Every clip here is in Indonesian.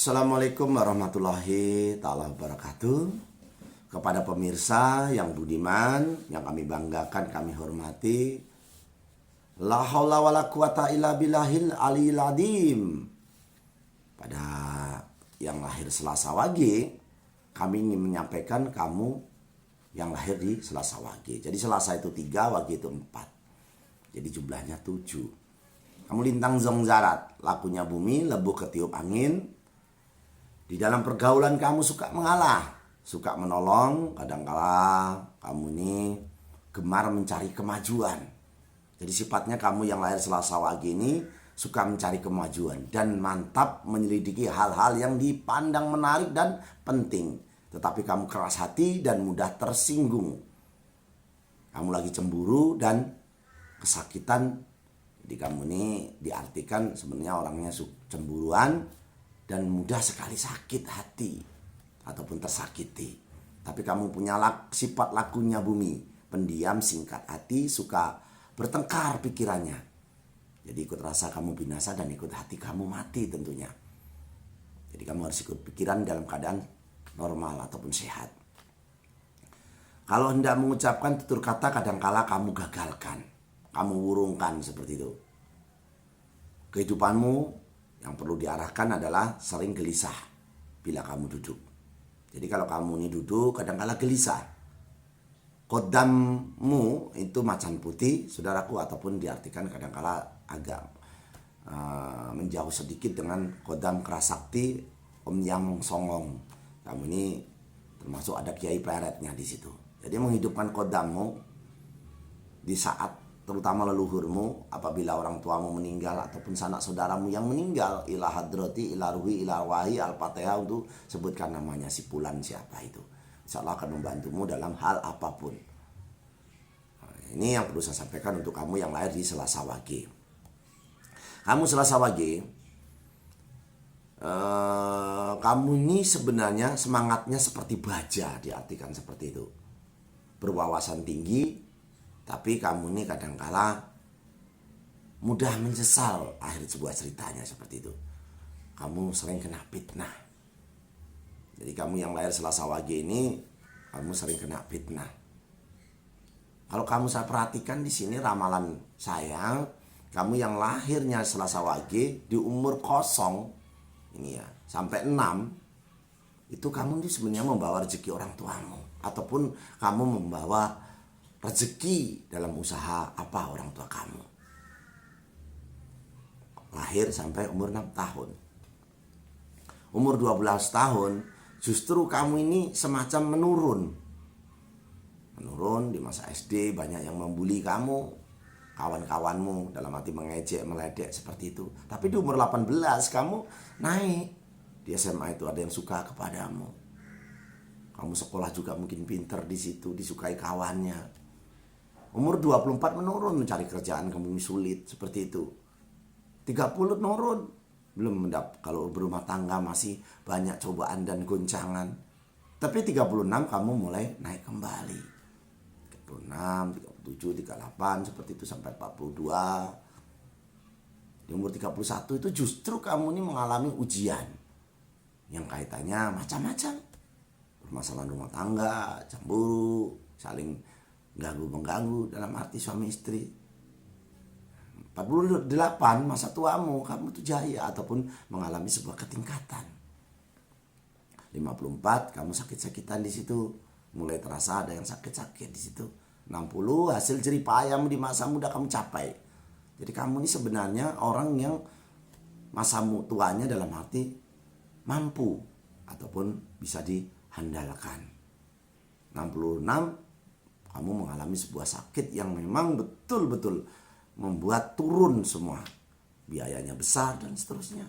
Assalamualaikum warahmatullahi ta'ala wabarakatuh. Kepada pemirsa yang budiman, yang kami banggakan, kami hormati, la haula wala quwata illa billahil aliyil azim. Pada yang lahir Selasa Wage, kami ingin menyampaikan kamu yang lahir di Selasa Wage. Jadi Selasa itu 3, Wage itu 4. Jadi jumlahnya 7. Kamu lintang zongzarat, lakunya bumi, lebuh ketiup angin. Di dalam pergaulan kamu suka mengalah, suka menolong, kadangkala kamu ini gemar mencari kemajuan. Jadi sifatnya kamu yang lahir Selasa Wage ini suka mencari kemajuan dan mantap menyelidiki hal-hal yang dipandang menarik dan penting. Tetapi kamu keras hati dan mudah tersinggung. Kamu lagi cemburu dan kesakitan. Jadi kamu ini diartikan sebenarnya orangnya cemburuan dan mudah sekali sakit hati ataupun tersakiti. Tapi kamu punya sifat lakunya bumi, pendiam, singkat hati, suka bertengkar pikirannya. Jadi ikut rasa kamu binasa dan ikut hati kamu mati tentunya. Jadi kamu harus ikut pikiran dalam keadaan normal ataupun sehat. Kalau hendak mengucapkan tutur kata kadangkala kamu gagalkan, kamu urungkan seperti itu. Kehidupanmu yang perlu diarahkan adalah sering gelisah bila kamu duduk. Jadi kalau kamu ini duduk kadang-kala gelisah. Kodammu itu macan putih, saudaraku, ataupun diartikan kadang-kala agak menjauh sedikit dengan kodam kerasakti Om Yang Songong. Kamu ini termasuk ada kiai pleretnya di situ. Jadi menghidupkan kodammu di saat terutama leluhurmu, apabila orang tuamu meninggal ataupun sanak saudaramu yang meninggal, ila hadrati, ila ruhi, ila wahi, al-fatihah, untuk sebutkan namanya, si fulan siapa itu. Insya Allah akan membantumu dalam hal apapun. Nah, ini yang perlu saya sampaikan untuk kamu yang lahir di Selasa Wage. Kamu Selasa Wage, kamu ini sebenarnya semangatnya seperti baja, diartikan seperti itu. Berwawasan tinggi, tapi kamu ini kadangkala mudah menyesal akhir sebuah ceritanya seperti itu. Kamu sering kena fitnah. Jadi kamu yang lahir Selasa Wage ini, kamu sering kena fitnah. Kalau kamu saya perhatikan di sini ramalan saya, kamu yang lahirnya Selasa Wage di umur 0 ini ya sampai 6, itu kamu ini sebenarnya membawa rezeki orang tuamu ataupun kamu membawa rezeki dalam usaha apa orang tua kamu. Lahir sampai umur 6 tahun. Umur 12 tahun justru kamu ini semacam menurun. Menurun di masa SD, banyak yang membuli kamu, kawan-kawanmu, dalam arti mengejek, meledek seperti itu. Tapi di umur 18 kamu naik. Di SMA itu ada yang suka kepadamu. Kamu sekolah juga mungkin pinter di situ, disukai kawannya. Umur 24 menurun, mencari kerjaan kamu sulit seperti itu. 30 menurun, belum kalau berumah tangga masih banyak cobaan dan goncangan. Tapi 36 kamu mulai naik kembali. 36, 37, 38 seperti itu sampai 42. Di umur 31 itu justru kamu ini mengalami ujian yang kaitannya macam-macam. Permasalahan rumah tangga, cemburu, saling ganggu-mengganggu dalam arti suami istri. 48 masa tuamu, kamu tuh jaya ataupun mengalami sebuah ketingkatan. 54 kamu sakit-sakitan di situ, mulai terasa ada yang sakit-sakit di situ. 60 hasil jerih payahmu di masa muda kamu capai. Jadi kamu ini sebenarnya orang yang masa tuanya dalam arti mampu ataupun bisa dihandalkan. 66 kamu mengalami sebuah sakit yang memang betul-betul membuat turun semua. Biayanya besar dan seterusnya.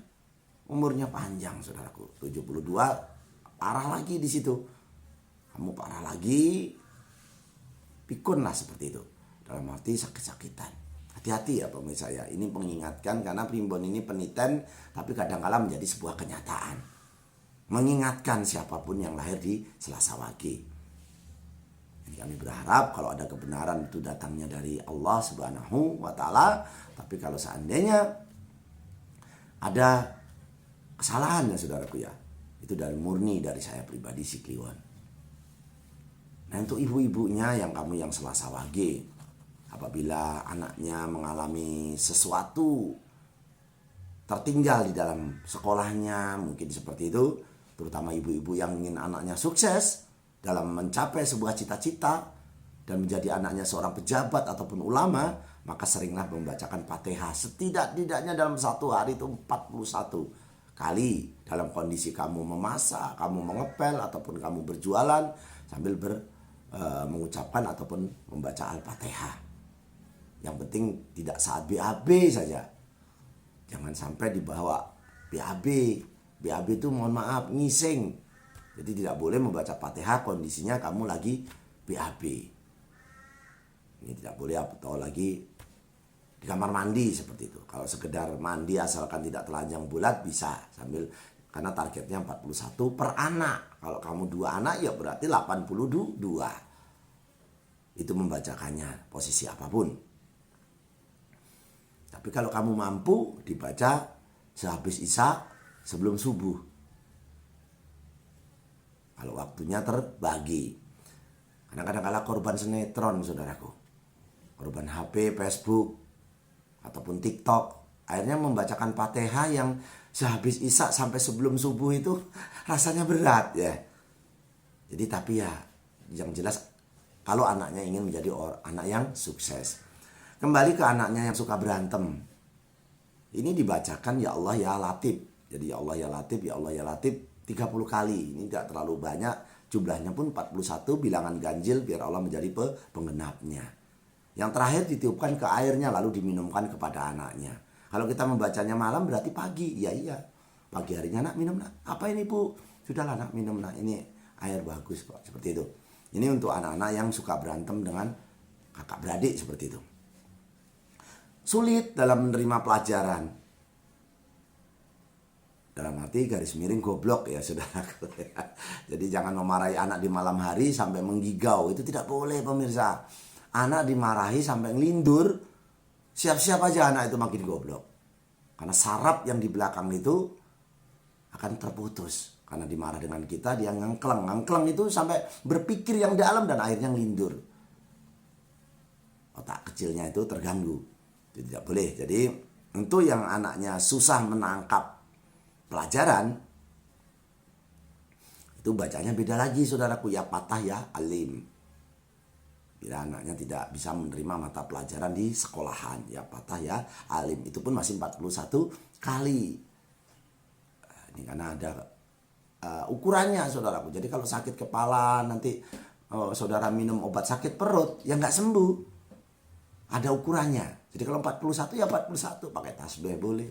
Umurnya panjang, saudaraku. 72 parah lagi di situ. Kamu parah lagi, pikun lah seperti itu. Dalam arti sakit-sakitan. Hati-hati ya pemirsa ya. Ini mengingatkan karena primbon ini peniten, tapi kadang-kala menjadi sebuah kenyataan. Mengingatkan siapapun yang lahir di Selasa Wage. Jadi kami berharap kalau ada kebenaran itu datangnya dari Allah Subhanahu wa Ta'ala. Tapi kalau seandainya ada kesalahan ya saudaraku ya. Itu dari murni dari saya pribadi si Kliwon. Nah untuk ibu-ibunya yang kamu yang Selasa Wage, apabila anaknya mengalami sesuatu tertinggal di dalam sekolahnya, mungkin seperti itu, terutama ibu-ibu yang ingin anaknya sukses dalam mencapai sebuah cita-cita dan menjadi anaknya seorang pejabat ataupun ulama, maka seringlah membacakan Fatihah setidak-tidaknya dalam satu hari itu 41 kali dalam kondisi kamu memasak, kamu mengepel ataupun kamu berjualan sambil mengucapkan ataupun membaca Al-Fatihah. Yang penting tidak saat BAB saja. Jangan sampai dibawa BAB. BAB itu mohon maaf ngising. Jadi tidak boleh membaca Fatihah kondisinya kamu lagi BAB. Ini tidak boleh atau lagi di kamar mandi seperti itu. Kalau sekedar mandi asalkan tidak telanjang bulat bisa sambil, karena targetnya 41 per anak. Kalau kamu 2 anak ya berarti 82. Itu membacakannya posisi apapun. Tapi kalau kamu mampu dibaca sehabis Isya sebelum subuh. Kalau waktunya terbagi. Kadang-kadang kala korban sinetron saudaraku. Korban HP, Facebook ataupun TikTok, akhirnya membacakan Fatihah yang sehabis Isya sampai sebelum subuh itu rasanya berat ya. Jadi tapi ya yang jelas kalau anaknya ingin menjadi anak yang sukses. Kembali ke anaknya yang suka berantem. Ini dibacakan ya Allah ya Latif. Jadi ya Allah ya Latif, ya Allah ya Latif 30 kali. Ini tidak terlalu banyak, jumlahnya pun 41, bilangan ganjil biar Allah menjadi penggenapnya. Yang terakhir ditiupkan ke airnya lalu diminumkan kepada anaknya. Kalau kita membacanya malam berarti pagi. Iya. Pagi harinya nak minum nak. Apa ini bu? Sudahlah nak minum nak. Ini air bagus kok. Seperti itu. Ini untuk anak-anak yang suka berantem dengan kakak beradik seperti itu. Sulit dalam menerima pelajaran. Dalam arti garis miring goblok ya saudara. Jadi jangan memarahi anak di malam hari sampai menggigau. Itu tidak boleh pemirsa. Anak dimarahi sampai ngelindur, siap-siap aja anak itu makin goblok. Karena saraf yang di belakang itu akan terputus. Karena dimarah dengan kita, dia ngengkleng. Ngengkleng itu sampai berpikir yang dalam dan akhirnya ngelindur. Otak kecilnya itu terganggu. Itu tidak boleh. Jadi untuk yang anaknya susah menangkap pelajaran, itu bacanya beda lagi saudaraku. Ya Fatah ya Alim. Bila anaknya tidak bisa menerima mata pelajaran di sekolahan, ya Fatah ya Alim, itu pun masih 41 kali. Ini karena ada ukurannya saudaraku. Jadi kalau sakit kepala nanti saudara minum obat sakit perut ya nggak sembuh. Ada ukurannya. Jadi kalau 41 ya 41, pakai tasbih boleh.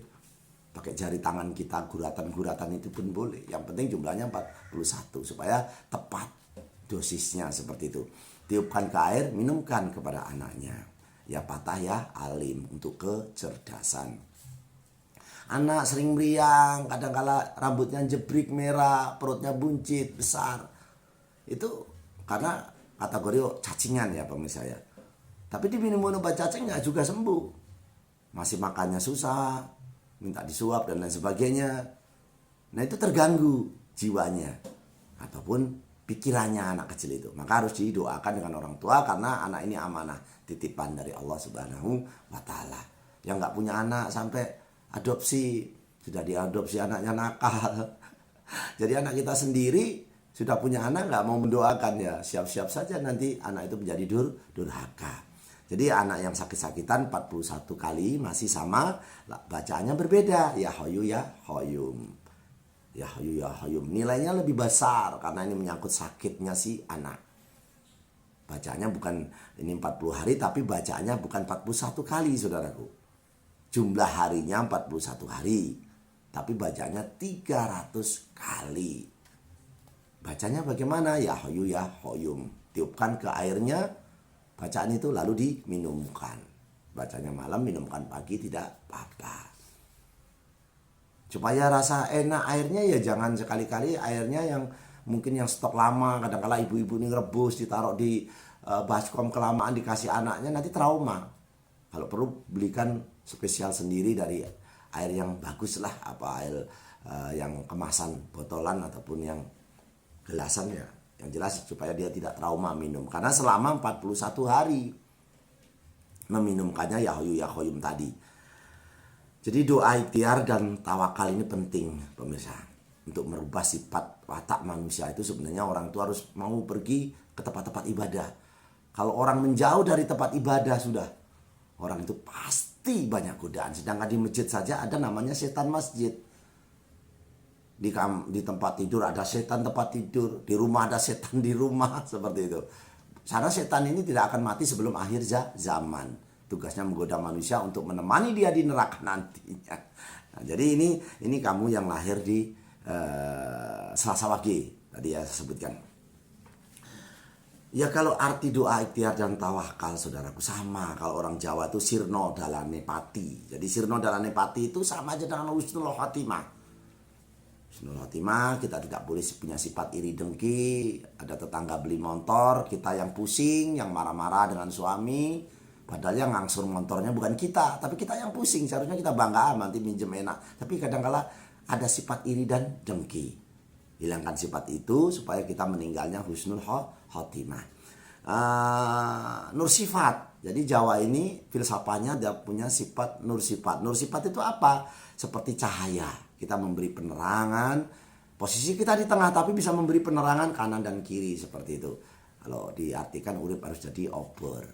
Pakai jari tangan kita guratan-guratan itu pun boleh. Yang penting jumlahnya 41 supaya tepat dosisnya seperti itu. Tiupkan ke air, minumkan kepada anaknya. Ya Fatah ya Alim untuk kecerdasan. Anak sering meriang, kadang-kala rambutnya jebrik merah, perutnya buncit besar. Itu karena kategori cacingan ya pemirsa ya. Tapi diminum obat cacing nggak juga sembuh. Masih makannya susah, minta disuap dan lain sebagainya. Nah itu terganggu jiwanya ataupun pikirannya anak kecil itu. Maka harus didoakan dengan orang tua karena anak ini amanah titipan dari Allah Subhanahu wa taala. Yang nggak punya anak sampai adopsi, sudah diadopsi anaknya nakal. Jadi anak kita sendiri sudah punya anak nggak mau mendoakan ya, siap-siap saja nanti anak itu menjadi durhaka. Jadi anak yang sakit-sakitan 41 kali masih sama, bacaannya berbeda. Ya Hayyu ya Qayyum. Ya Hayyu ya Qayyum. Nilainya lebih besar karena ini menyangkut sakitnya si anak. Bacaannya bukan ini 40 hari tapi bacaannya bukan 41 kali saudaraku. Jumlah harinya 41 hari. Tapi bacaannya 300 kali. Bacanya bagaimana? Ya Hayyu ya Qayyum. Tiupkan ke airnya bacaan itu lalu diminumkan. Bacanya malam, minumkan pagi tidak apa-apa. Supaya rasa enak airnya ya jangan sekali-kali airnya yang mungkin yang stok lama. Kadang-kala ibu-ibu ini rebus ditaruh di baskom kelamaan dikasih anaknya nanti trauma. Kalau perlu belikan spesial sendiri dari air yang bagus lah, apa air yang kemasan botolan ataupun yang gelasan ya. Yang jelas supaya dia tidak trauma minum. Karena selama 41 hari meminumkannya ya Hayyu ya Qayyum tadi. Jadi doa ikhtiar dan tawakal ini penting pemirsa. Untuk merubah sifat watak manusia itu sebenarnya orang itu harus mau pergi ke tempat-tempat ibadah. Kalau orang menjauh dari tempat ibadah sudah, orang itu pasti banyak godaan. Sedangkan di masjid saja ada namanya setan masjid. Di tempat tidur ada setan tempat tidur, di rumah ada setan di rumah, seperti itu. Karena setan ini tidak akan mati sebelum akhir zaman. Tugasnya menggoda manusia untuk menemani dia di neraka nantinya. Nah, jadi ini kamu yang lahir di Selasa Wage tadi ya saya sebutkan. Ya kalau arti doa ikhtiar dan tawakal saudaraku sama. Kalau orang Jawa itu sirno dalane pati. Jadi sirno dalane pati itu sama aja dengan husnul khotimah. Husnul khotimah, kita tidak boleh punya sifat iri dengki. Ada tetangga beli motor, kita yang pusing, yang marah-marah dengan suami. Padahal yang ngangsur motornya bukan kita, tapi kita yang pusing. Seharusnya kita bangga nanti minjem enak. Tapi kadang-kala ada sifat iri dan dengki. Hilangkan sifat itu supaya kita meninggalnya husnul khotimah. Nur sifat. Jadi Jawa ini filsafatnya dia punya sifat nur sifat. Nur sifat itu apa? Seperti cahaya. Kita memberi penerangan. Posisi kita di tengah tapi bisa memberi penerangan kanan dan kiri seperti itu. Kalau diartikan urip harus jadi obor.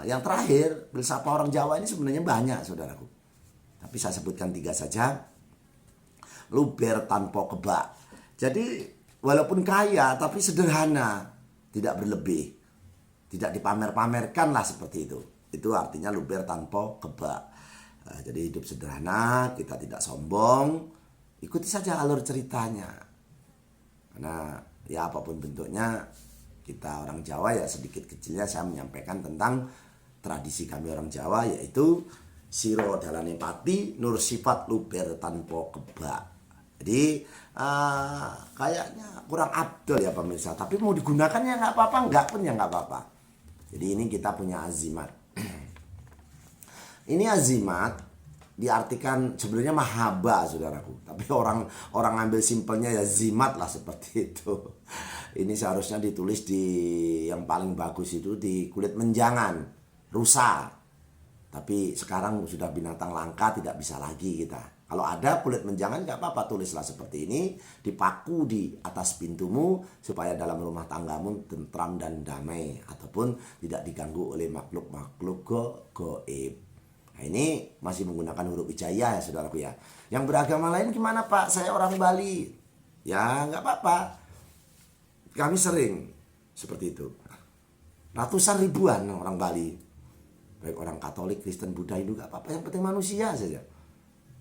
Yang terakhir, filsafat orang Jawa ini sebenarnya banyak saudaraku. Tapi saya sebutkan 3 saja. Luber tanpa kebak. Jadi walaupun kaya tapi sederhana. Tidak berlebih. Tidak dipamer-pamerkan lah seperti itu. Itu artinya luber tanpa kebak. Jadi hidup sederhana, kita tidak sombong. Ikuti saja alur ceritanya. Karena ya apapun bentuknya, kita orang Jawa ya sedikit kecilnya saya menyampaikan tentang tradisi kami orang Jawa, yaitu siro dalane pati, nur sifat luber tanpa kebak. Jadi kayaknya kurang abdul ya pemirsa. Tapi mau digunakan ya nggak apa-apa, nggak pun ya nggak apa-apa. Jadi ini kita punya azimat. Ini azimat diartikan sebenarnya mahaba saudaraku. Tapi orang ambil simpelnya ya zimat lah seperti itu. Ini seharusnya ditulis di yang paling bagus itu di kulit menjangan, rusa. Tapi sekarang sudah binatang langka, tidak bisa lagi kita. Kalau ada kulit menjangan nggak apa-apa, tulislah seperti ini, dipaku di atas pintumu supaya dalam rumah tanggamu tentram dan damai ataupun tidak diganggu oleh makhluk-makhluk goib. Nah, ini masih menggunakan huruf hijaiyah ya saudaraku ya. Yang beragama lain gimana Pak? Saya orang Bali. Ya nggak apa-apa. Kami sering seperti itu. Ratusan ribuan orang Bali. Baik orang Katolik, Kristen, Buddha, Hindu gak apa-apa, yang penting manusia saja.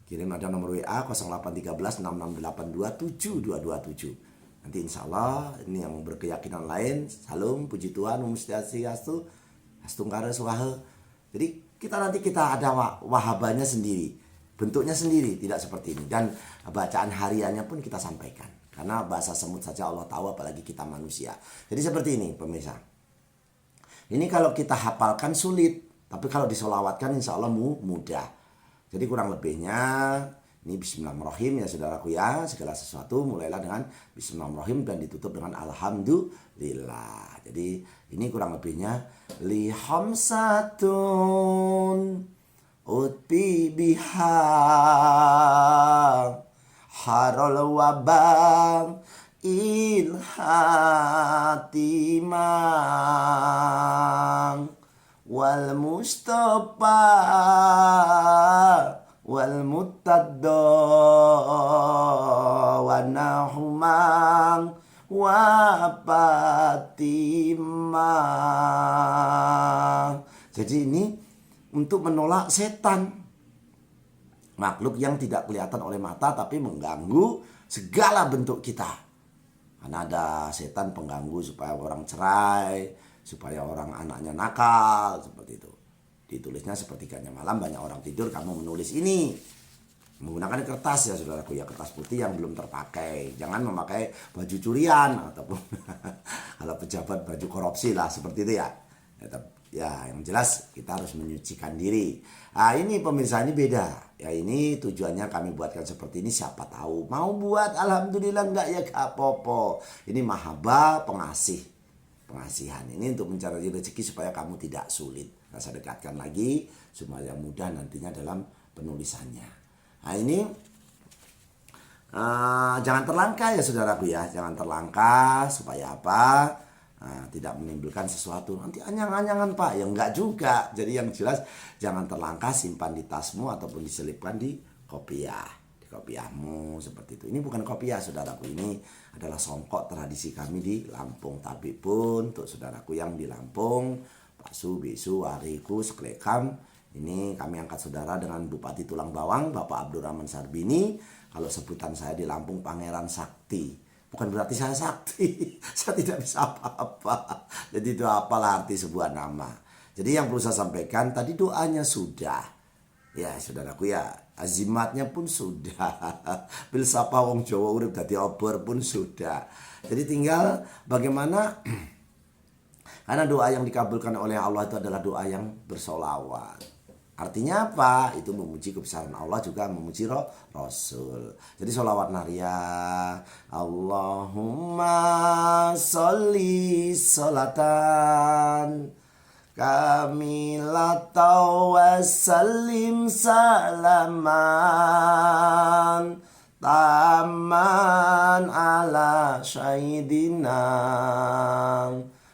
Kirim ada nomor WA 0813 6682 7227. Nanti insya Allah ini yang berkeyakinan lain, salam, puji Tuhan, Om Swastiastu, Astungkara Swaha. Jadi kita ada wahabanya sendiri, bentuknya sendiri, tidak seperti ini. Dan bacaan hariannya pun kita sampaikan. Karena bahasa semut saja Allah tahu, apalagi kita manusia. Jadi seperti ini pemirsa. Ini kalau kita hafalkan sulit. Tapi kalau disolawatkan insya Allah mudah. Jadi kurang lebihnya ini bismillahirrahmanirrahim ya saudaraku ya. Segala sesuatu mulailah dengan bismillahirrahmanirrahim dan ditutup dengan alhamdulillah. Jadi ini kurang lebihnya li khamsatun utbi biha harol wabang ilhatimang wal mustafa wal mutadda wa nahumang wa patimang. Jadi ini untuk menolak setan, makhluk yang tidak kelihatan oleh mata tapi mengganggu segala bentuk kita. Karena ada setan pengganggu supaya orang cerai, supaya orang anaknya nakal, seperti itu. Ditulisnya sepertiganya malam, banyak orang tidur, kamu menulis ini menggunakan kertas ya saudaraku ya, kertas putih yang belum terpakai. Jangan memakai baju curian ataupun kalau pejabat baju korupsi lah seperti itu ya. Ya, yang jelas kita harus menyucikan diri. Nah, ini pemirsa, ini beda. Ya, ini tujuannya kami buatkan seperti ini. Siapa tahu mau buat, alhamdulillah, enggak ya gak apa-apa. Ini mahabbah, pengasihan. Ini untuk mencari rezeki supaya kamu tidak sulit. Nah, saya dekatkan lagi supaya mudah nantinya dalam penulisannya. Nah, ini jangan terlangkah ya saudaraku ya. Jangan terlangkah supaya apa? Tidak menimbulkan sesuatu nanti anyang-anyangan Pak, ya enggak juga. Jadi yang jelas jangan terlangkah, simpan di tasmu ataupun diselipkan di kopiahmu seperti itu. Ini bukan kopiah saudaraku, ini adalah songkok tradisi kami di Lampung. Tapi pun untuk saudaraku yang di Lampung, Pak Su, Bisu, Ariku, Seklekam, ini kami angkat saudara dengan Bupati Tulang Bawang Bapak Abdurrahman Sarbini. Kalau sebutan saya di Lampung Pangeran Sakti. Bukan berarti saya sakti, saya tidak bisa apa-apa. Jadi itu apalah arti sebuah nama. Jadi yang perlu saya sampaikan tadi, doanya sudah. Ya saudaraku ya, azimatnya pun sudah. Bil sapa wong Jawa urip dadi obor pun sudah. Jadi tinggal bagaimana, karena doa yang dikabulkan oleh Allah itu adalah doa yang bersolawat. Artinya apa? Itu memuji kebesaran Allah, juga memuji Rasul. Jadi sholawat nariyah, Allahumma sholli sholatan kamilatan wa sallim salaman taman ala syahidina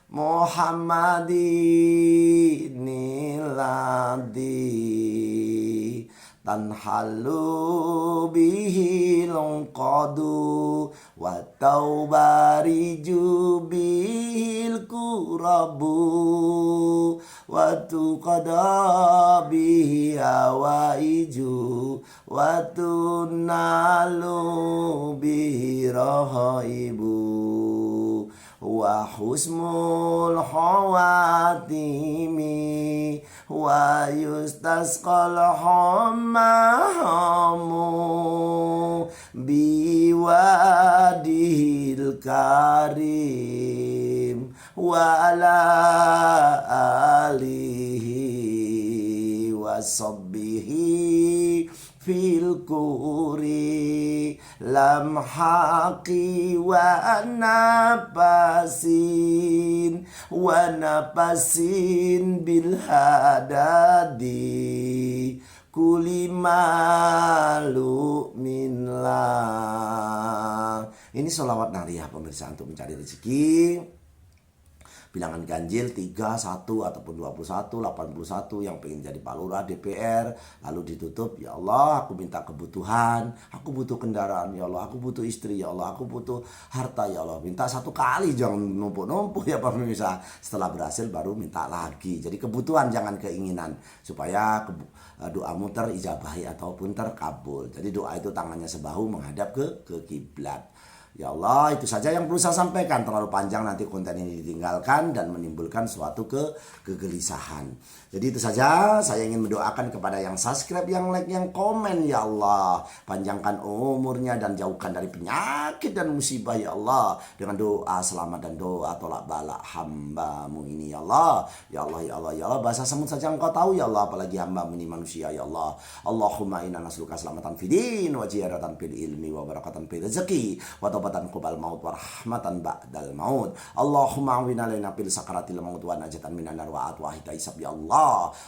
Muhammadinilladzi tanhalu bihi longqadu wa taubariju bihil kurabu wa tuqada bihi hawaiju wa tunalu bihi rahaibu wa husnul khawatimi wa yustasqal hamamu biwadihil karim wa ala alihi wa sahbihi fil kuri lam haqi wa napasin bil hadadi kulimalu minlah. Ini sholawat nariyah pemirsa untuk mencari rezeki. Bilangan ganjil 3, 1 ataupun 21, 81 yang pengen jadi Pak Lurah, DPR, lalu ditutup, ya Allah aku minta kebutuhan, aku butuh kendaraan, ya Allah aku butuh istri, ya Allah aku butuh harta, ya Allah. Minta satu kali, jangan numpuk-numpuk ya pemirsa. Setelah berhasil baru minta lagi. Jadi kebutuhan jangan keinginan, supaya doamu terijabahi ataupun terkabul. Jadi doa itu tangannya sebahu menghadap ke kiblat. Ya Allah, itu saja yang perlu saya sampaikan. Terlalu panjang nanti konten ini ditinggalkan dan menimbulkan suatu kegelisahan. Jadi itu saja, saya ingin mendoakan kepada yang subscribe, yang like, yang komen. Ya Allah, panjangkan umurnya dan jauhkan dari penyakit dan musibah ya Allah. Dengan doa selamat dan doa tolak balak hamba-Mu ini ya Allah. Ya Allah, ya Allah, ya Allah. Bahasa semut saja Engkau tahu ya Allah, apalagi hamba-Mu ini manusia ya Allah. Allahumma inna nas'aluka selamatan fidin wa ziyadatan fil ilmi wa barakatan fil rezeki wa taubatan qabal maut wa rahmatan ba'dal maut. Allahumma awina lana fil sakaratil maut wa najatan minan nar wa atwa hisab ya Allah.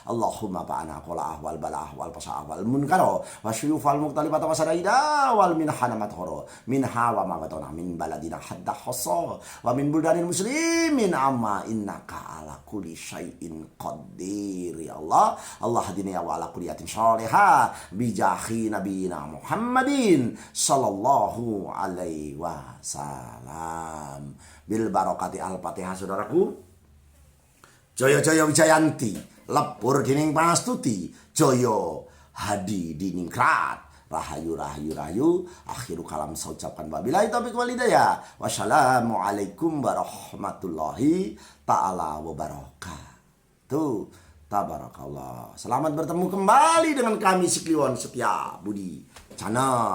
Allahumma ba'ana qala ahwal bala ahwal fasa ahwal munkaro wa syuyufal muqtalibata wa sadaida wal minhana mathoro minha wa magatona min baladina hadda khassa wa min buldanil muslimin amma innaka ala kulli syai'in qadir ya Allah. Allah hadini wa ala kulliyatin shalihah bijahi nabiyina Muhammadin sallallahu alaihi wasallam bil barakati al-Fatihah. Saudaraku, Jaya Jaya Wijayanti, lepur dining panastuti, Jaya hadi diningkrat, rahayu rahayu rahayu. Akhiru kalam saya ucapkan wabillahi taufiq wal hidayah. Wassalamualaikum warahmatullahi taala wabarakatuh. Tabarakallah. Selamat bertemu kembali dengan kami Sikliwon Setia Budi Channel.